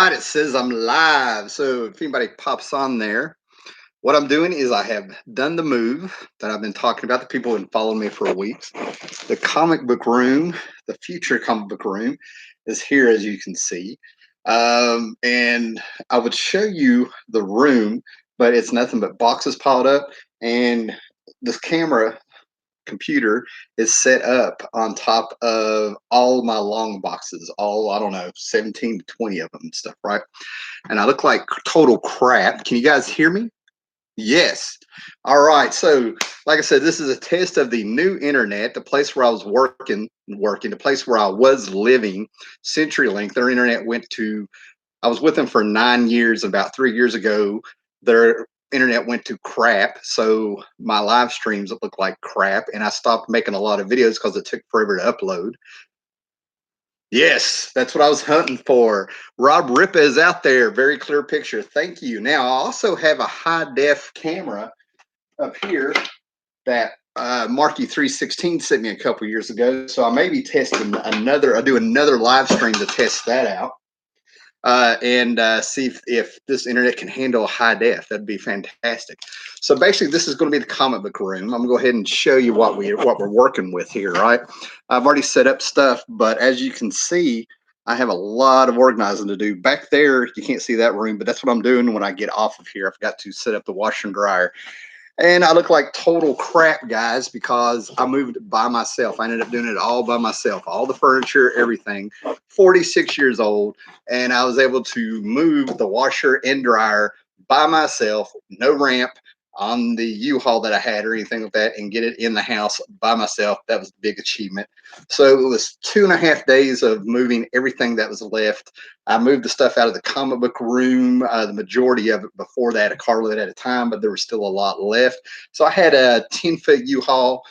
right, it says I'm live. So if anybody pops on there, what I'm doing is I have done the move that I've been talking about. The people who have been following me for weeks. The comic book room, the future comic book room, is here, as you can see. And I would show you the room, but it's nothing but boxes piled up. And this camera computer is set up on top of all my long boxes, all, I don't know, 17 to 20 of them and stuff, right? And I look like total crap. Can you guys hear me? Yes. All right. So, like I said, this is a test of the new internet, the place where I was working, the place where I was living, CenturyLink. Their internet went to, I was with them for 9 years. About 3 years ago, their internet went to crap. So my live streams look like crap. And I stopped making a lot of videos because it took forever to upload. Yes, that's what I was hunting for. Rob Ripa is out there. Very clear picture. Thank you. Now, I also have a high def camera up here that Marky 316 sent me a couple years ago. So I may be testing another, I'll do another live stream to test that out. And see if this internet can handle high def. That'd be fantastic. So basically, this is going to be the comic book room. I'm going to go ahead and show you what we're working with here. Right, I've already set up stuff, but as you can see, I have a lot of organizing to do. Back there, you can't see that room, but that's what I'm doing when I get off of here. I forgot to set up the washer and dryer. And I look like total crap, guys, because I moved by myself. I ended up doing it all by myself, all the furniture, everything. 46 years old, and I was able to move the washer and dryer by myself, no ramp on the U-Haul that I had or anything like that, and get it in the house by myself. That was a big achievement. So it was 2.5 days of moving everything that was left. I moved the stuff out of the comic book room, the majority of it before that, a carload at a time, but there was still a lot left. So I had a 10-foot U-Haul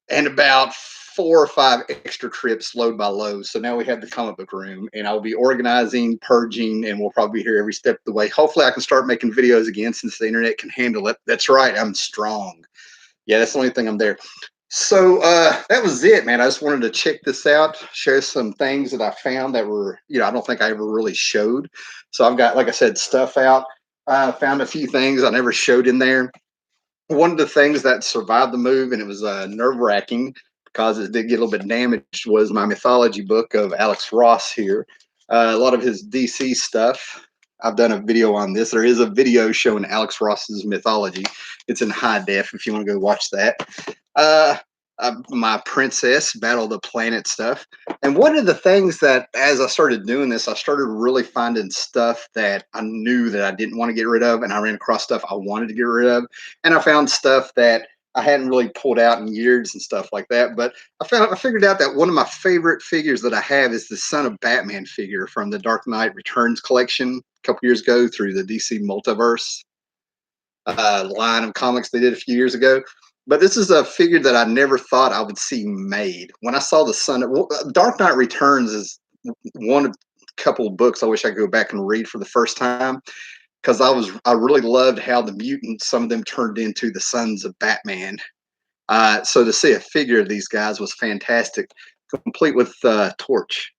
and about 4 or 5 extra trips load by load. So now we have the comic book room, and I'll be organizing, purging, and we'll probably be here every step of the way. Hopefully I can start making videos again since the internet can handle it. That's right, I'm strong. Yeah, that's the only thing I'm there. So that was it, man. I just wanted to check this out, share some things that I found that were, I don't think I ever really showed. So I've got, like I said, stuff out. Found a few things I never showed in there. One of the things that survived the move, and it was nerve-wracking because it did get a little bit damaged, was my mythology book of Alex Ross here. A lot of his DC stuff. I've done a video on this. There is a video showing Alex Ross's mythology. It's in high def if you want to go watch that. Uh, my Princess Battle of the Planet stuff. And one of the things that, as I started doing this, I started really finding stuff that I knew that I didn't want to get rid of, and I ran across stuff I wanted to get rid of, and I found stuff that I hadn't really pulled out in years and stuff like that. But I figured out that one of my favorite figures that I have is the Son of Batman figure from the Dark Knight Returns collection a couple years ago through the DC Multiverse line of comics they did a few years ago. But this is a figure that I never thought I would see made. When I saw the Dark Knight Returns is one of a couple of books I wish I could go back and read for the first time, because I really loved how the mutants, some of them turned into the sons of Batman. So to see a figure of these guys was fantastic, complete with Torch.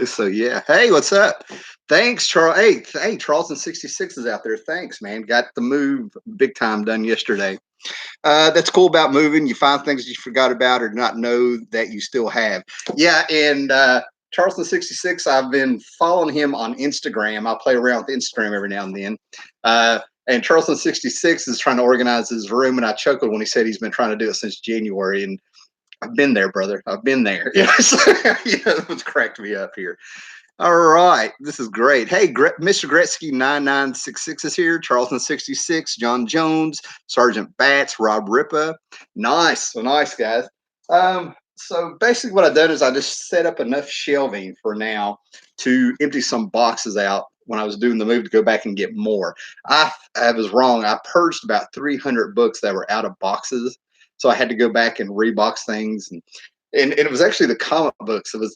So yeah. Hey, what's up? Thanks, Charles. Hey, Charleston 66 is out there. Thanks, man. Got the move big time done yesterday. That's cool about moving. You find things you forgot about or not know that you still have. Yeah, and Charleston 66, I've been following him on Instagram. I play around with Instagram every now and then. And Charleston 66 is trying to organize his room, and I chuckled when he said he's been trying to do it since January. And I've been there, brother. I've been there. It's cracked me up here. All right, this is great. Hey, Mr. Gretzky 9966 is here. Charleston 66, John Jones, Sergeant Bats, Rob Ripa. Nice, so nice, guys. So basically what I've done is I just set up enough shelving for now to empty some boxes out when I was doing the move to go back and get more. I was wrong. I purged about 300 books that were out of boxes. So I had to go back and rebox things, and it was actually the comic books. It was,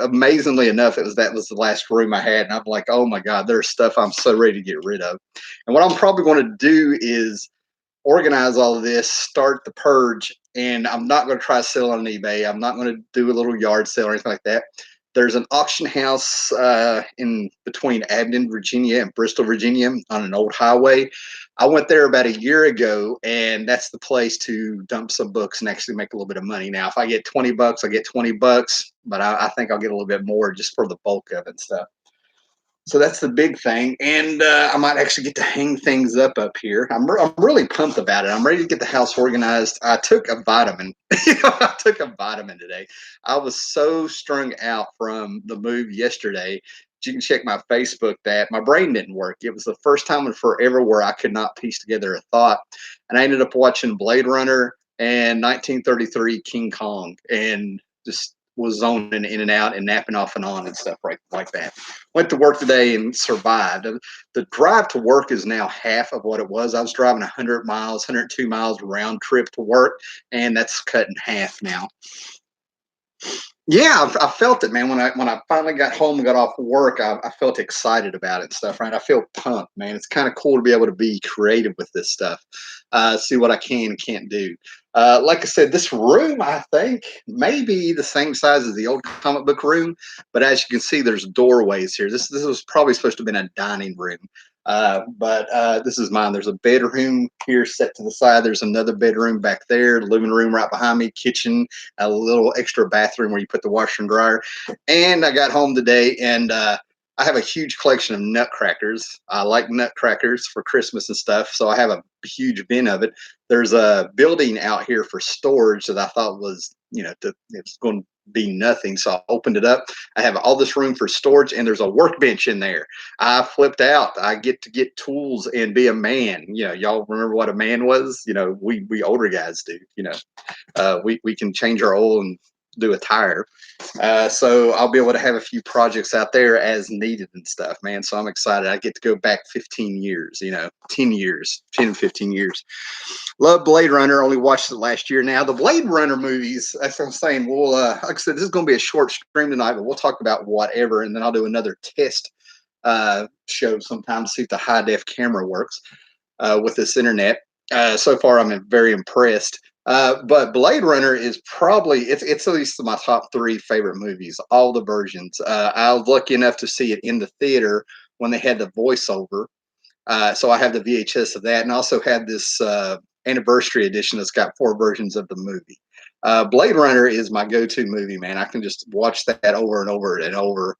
amazingly enough, that was the last room I had, and I'm like, oh my god, there's stuff I'm so ready to get rid of. And what I'm probably going to do is organize all of this, start the purge, and I'm not going to try to sell on eBay. I'm not going to do a little yard sale or anything like that. There's an auction house in between Abingdon, Virginia, and Bristol, Virginia, on an old highway. I went there about a year ago, and that's the place to dump some books and actually make a little bit of money. Now, if I get $20, I get $20, but I think I'll get a little bit more just for the bulk of it and stuff. So that's the big thing, and I might actually get to hang things up here. I'm really pumped about it. I'm ready to get the house organized. I took a vitamin. I took a vitamin today. I was so strung out from the move yesterday. You can check my Facebook that my brain didn't work. It was the first time in forever where I could not piece together a thought, and I ended up watching Blade Runner and 1933 King Kong, and just was zoning in and out and napping off and on and stuff like that. Went to work today and survived. The drive to work is now half of what it was. I was driving 100 miles, 102 miles round trip to work, and that's cut in half now. Yeah, I felt it, man. When I finally got home and got off work, I felt excited about it and stuff, right? I feel pumped, man. It's kind of cool to be able to be creative with this stuff, see what I can and can't do. Like I said, this room, I think, may be the same size as the old comic book room, but as you can see, there's doorways here. This was probably supposed to have been a dining room. But this is mine. There's a bedroom here set to the side. There's another bedroom back there, living room right behind me, kitchen, a little extra bathroom where you put the washer and dryer. And I got home today, and I have a huge collection of nutcrackers. I like nutcrackers for Christmas and stuff, so I have a huge bin of it. There's a building out here for storage that I thought was, it's going to be nothing. So I opened it up. I have all this room for storage, and there's a workbench in there. I flipped out. I get to get tools and be a man. Y'all remember what a man was? We older guys do. We can change our oil and do a tire. So I'll be able to have a few projects out there as needed and stuff, man. So I'm excited. I get to go back 15 years, 10 years, 10, 15 years. Love Blade Runner. Only watched it last year. Now, the Blade Runner movies, that's what I'm saying. Well, like I said, this is going to be a short stream tonight, but we'll talk about whatever, and then I'll do another test show sometime to see if the high def camera works with this internet. So far, I'm very impressed. But Blade Runner is probably it's at least my top 3 favorite movies, all the versions. I was lucky enough to see it in the theater when they had the voiceover. So I have the VHS of that, and also had this anniversary edition that's got 4 versions of the movie. Blade Runner is my go-to movie, man. I can just watch that over and over and over.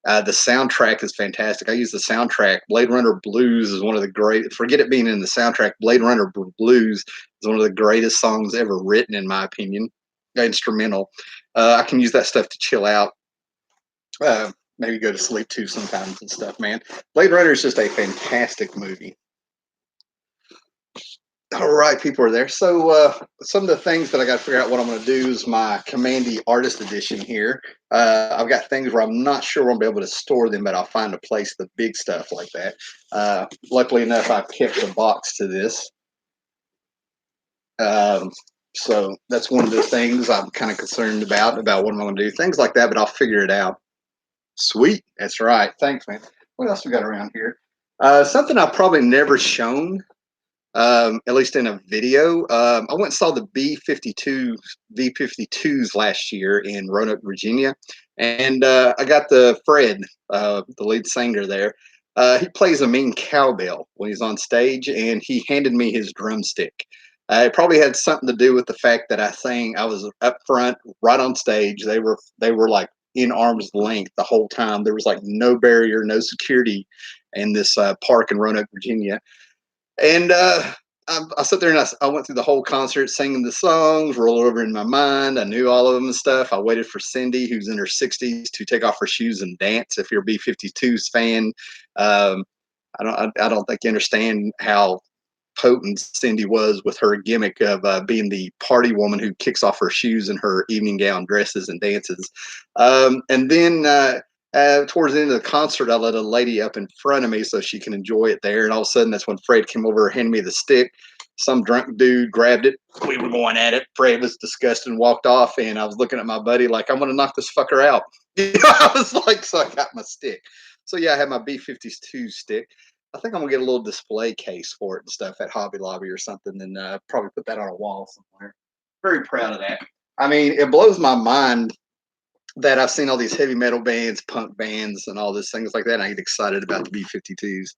The soundtrack is fantastic. I use the soundtrack. Blade Runner Blues is one of the great. Forget it being in the soundtrack. Blade Runner Blues is one of the greatest songs ever written, in my opinion. Instrumental. I can use that stuff to chill out. Maybe go to sleep too sometimes and stuff, man. Blade Runner is just a fantastic movie. All right, people are there. So some of the things that I got to figure out what I'm going to do is my Commandy Artist Edition here. I've got things where I'm not sure I'll be able to store them, but I'll find a place, the big stuff like that. Luckily enough, I kept the box to this. So that's one of the things I'm kind of concerned about what I'm going to do. Things like that, but I'll figure it out. Sweet. That's right. Thanks, man. What else we got around here? Something I've probably never shown. At least in a video. I went and saw the B-52s last year in Roanoke, Virginia, and I got the Fred, the lead singer there. He plays a mean cowbell when he's on stage, and he handed me his drumstick. It probably had something to do with the fact that I was up front, right on stage. They were like in arm's length the whole time. There was like no barrier, no security in this park in Roanoke, Virginia. And I sat there and I went through the whole concert singing the songs, roll over in my mind. I knew all of them and stuff. I waited for Cindy, who's in her 60s, to take off her shoes and dance. If you're a B-52s fan, I don't think you understand how potent Cindy was with her gimmick of being the party woman who kicks off her shoes in her evening gown dresses and dances. And then towards the end of the concert, I let a lady up in front of me so she can enjoy it there. And all of a sudden, that's when Fred came over and handed me the stick. Some drunk dude grabbed it. We were going at it. Fred was disgusted and walked off. And I was looking at my buddy like, I'm going to knock this fucker out. I was like, so I got my stick. So yeah, I had my B-52 stick. I think I'm going to get a little display case for it and stuff at Hobby Lobby or something, and probably put that on a wall somewhere. Very proud of that. I mean, it blows my mind that I've seen all these heavy metal bands, punk bands, and all these things like that. And I get excited about the B-52s.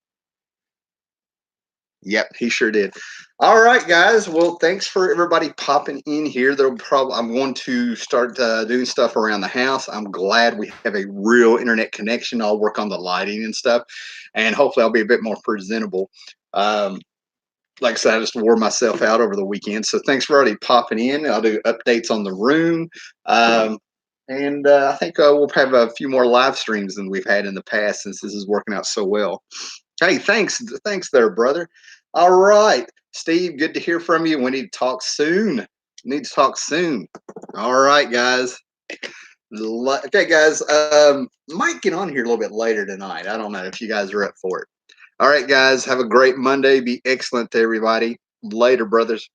Yep, he sure did. All right, guys. Well, thanks for everybody popping in here. There'll probably I'm going to start doing stuff around the house. I'm glad we have a real internet connection. I'll work on the lighting and stuff, and hopefully I'll be a bit more presentable. Um, like I said, I just wore myself out over the weekend. So thanks for already popping in. I'll do updates on the room. And I think we'll have a few more live streams than we've had in the past since this is working out so well. Hey, thanks there, brother. All right, Steve, good to hear from you. We need to talk soon. Need to talk soon. All right, guys. Okay, guys. Might get on here a little bit later tonight. I don't know if you guys are up for it. All right, guys. Have a great Monday. Be excellent to everybody. Later, brothers.